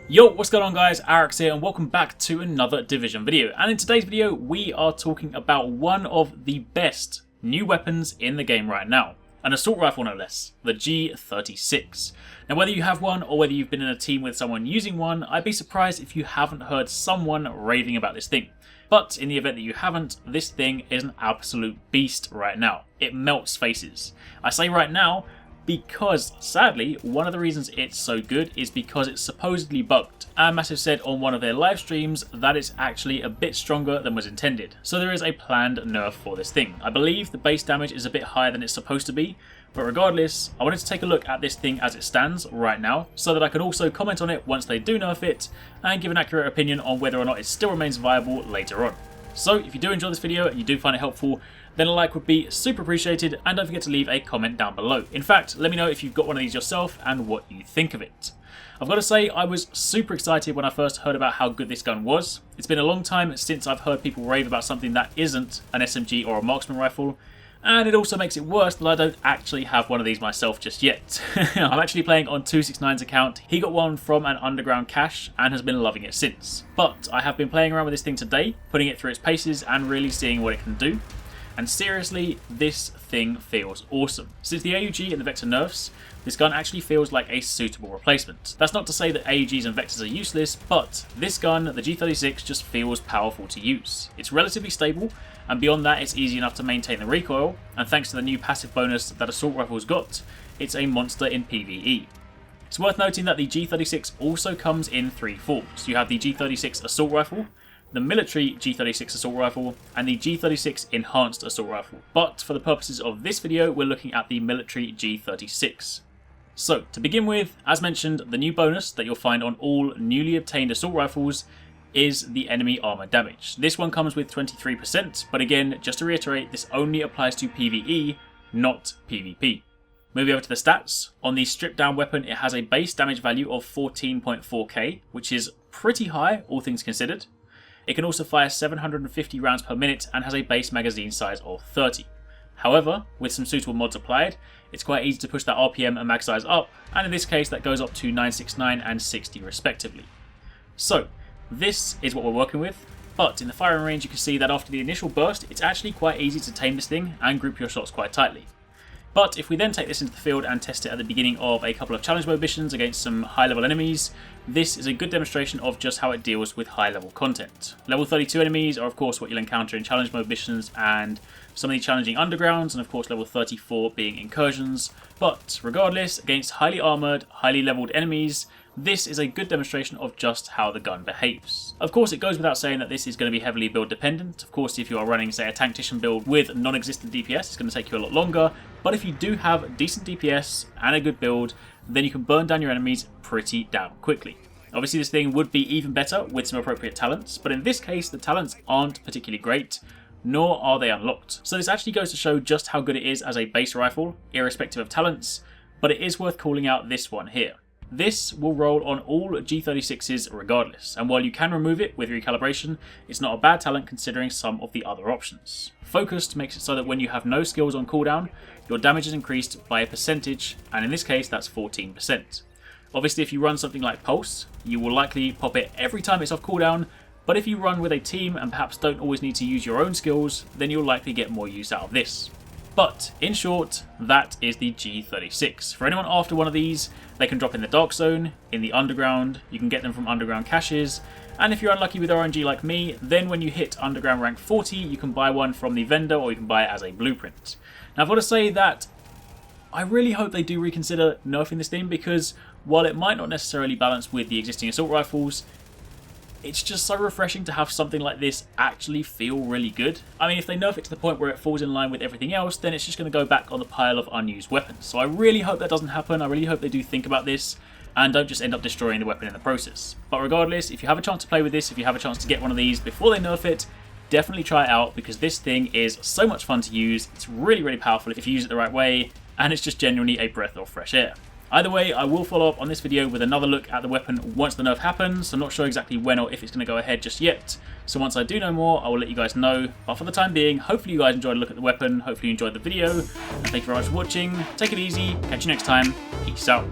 Yo, what's going on guys, Alex here and welcome back to another Division video. And in today's video we are talking about one of the best new weapons in the game right now. An assault rifle no less, the G36. Now whether you have one or whether you've been in a team with someone using one, I'd be surprised if you haven't heard someone raving about this thing. But in the event that you haven't, this thing is an absolute beast right now. It melts faces. I say right now because, sadly, one of the reasons it's so good is because it's supposedly bugged. And Massive said on one of their live streams that it's actually a bit stronger than was intended. So there is a planned nerf for this thing. I believe the base damage is a bit higher than it's supposed to be, but regardless, I wanted to take a look at this thing as it stands right now, so that I can also comment on it once they do nerf it, and give an accurate opinion on whether or not it still remains viable later on. So if you do enjoy this video and you do find it helpful, then a like would be super appreciated, and don't forget to leave a comment down below. In fact, let me know if you've got one of these yourself and what you think of it. I've got to say, I was super excited when I first heard about how good this gun was. It's been a long time since I've heard people rave about something that isn't an SMG or a marksman rifle, and it also makes it worse that I don't actually have one of these myself just yet. I'm actually playing on 269's account. He got one from an underground cache and has been loving it since. But I have been playing around with this thing today, putting it through its paces and really seeing what it can do. And seriously, this thing feels awesome. Since the AUG and the Vector nerfs, this gun actually feels like a suitable replacement. That's not to say that AUGs and Vectors are useless, but this gun, the G36, just feels powerful to use. It's relatively stable, and beyond that it's easy enough to maintain the recoil, and thanks to the new passive bonus that assault rifles got, it's a monster in PvE. It's worth noting that the G36 also comes in three forms. You have the G36 assault rifle, the military G36 assault rifle, and the G36 enhanced assault rifle. But for the purposes of this video, we're looking at the military G36. So, to begin with, as mentioned, the new bonus that you'll find on all newly obtained assault rifles is the enemy armor damage. This one comes with 23%, but again, just to reiterate, this only applies to PvE, not PvP. Moving over to the stats, on the stripped down weapon it has a base damage value of 14.4k, which is pretty high, all things considered. It can also fire 750 rounds per minute and has a base magazine size of 30. However, with some suitable mods applied, it's quite easy to push that RPM and mag size up, and in this case that goes up to 969 and 60 respectively. So, this is what we're working with, but in the firing range you can see that after the initial burst it's actually quite easy to tame this thing and group your shots quite tightly. But if we then take this into the field and test it at the beginning of a couple of challenge mode missions against some high level enemies, this is a good demonstration of just how it deals with high level content. Level 32 enemies are of course what you'll encounter in challenge mode missions and some of the challenging undergrounds, and of course level 34 being incursions. But regardless, against highly armoured, highly leveled enemies, this is a good demonstration of just how the gun behaves. Of course, it goes without saying that this is going to be heavily build dependent. Of course, if you are running, say, a tactician build with non-existent DPS, it's going to take you a lot longer. But if you do have decent DPS and a good build, then you can burn down your enemies pretty damn quickly. Obviously, this thing would be even better with some appropriate talents, but in this case, the talents aren't particularly great, nor are they unlocked. So this actually goes to show just how good it is as a base rifle, irrespective of talents, but it is worth calling out this one here. This will roll on all G36s regardless, and while you can remove it with recalibration, it's not a bad talent considering some of the other options. Focused makes it so that when you have no skills on cooldown, your damage is increased by a percentage, and in this case that's 14%. Obviously if you run something like Pulse, you will likely pop it every time it's off cooldown, but if you run with a team and perhaps don't always need to use your own skills, then you'll likely get more use out of this. But, in short, that is the G36. For anyone after one of these, they can drop in the Dark Zone, in the Underground, you can get them from Underground caches, and if you're unlucky with RNG like me, then when you hit Underground rank 40, you can buy one from the vendor or you can buy it as a blueprint. Now I've got to say that I really hope they do reconsider nerfing this thing, because while it might not necessarily balance with the existing assault rifles, it's just so refreshing to have something like this actually feel really good. I mean, if they nerf it to the point where it falls in line with everything else, then it's just going to go back on the pile of unused weapons. So I really hope that doesn't happen. I really hope they do think about this and don't just end up destroying the weapon in the process. But regardless, if you have a chance to play with this, if you have a chance to get one of these before they nerf it, definitely try it out, because this thing is so much fun to use. It's really, really powerful if you use it the right way, and it's just genuinely a breath of fresh air. Either way, I will follow up on this video with another look at the weapon once the nerf happens. I'm not sure exactly when or if it's going to go ahead just yet, so once I do know more, I will let you guys know. But for the time being, hopefully you guys enjoyed a look at the weapon, hopefully you enjoyed the video, and thank you very much for watching. Take it easy, catch you next time, peace out.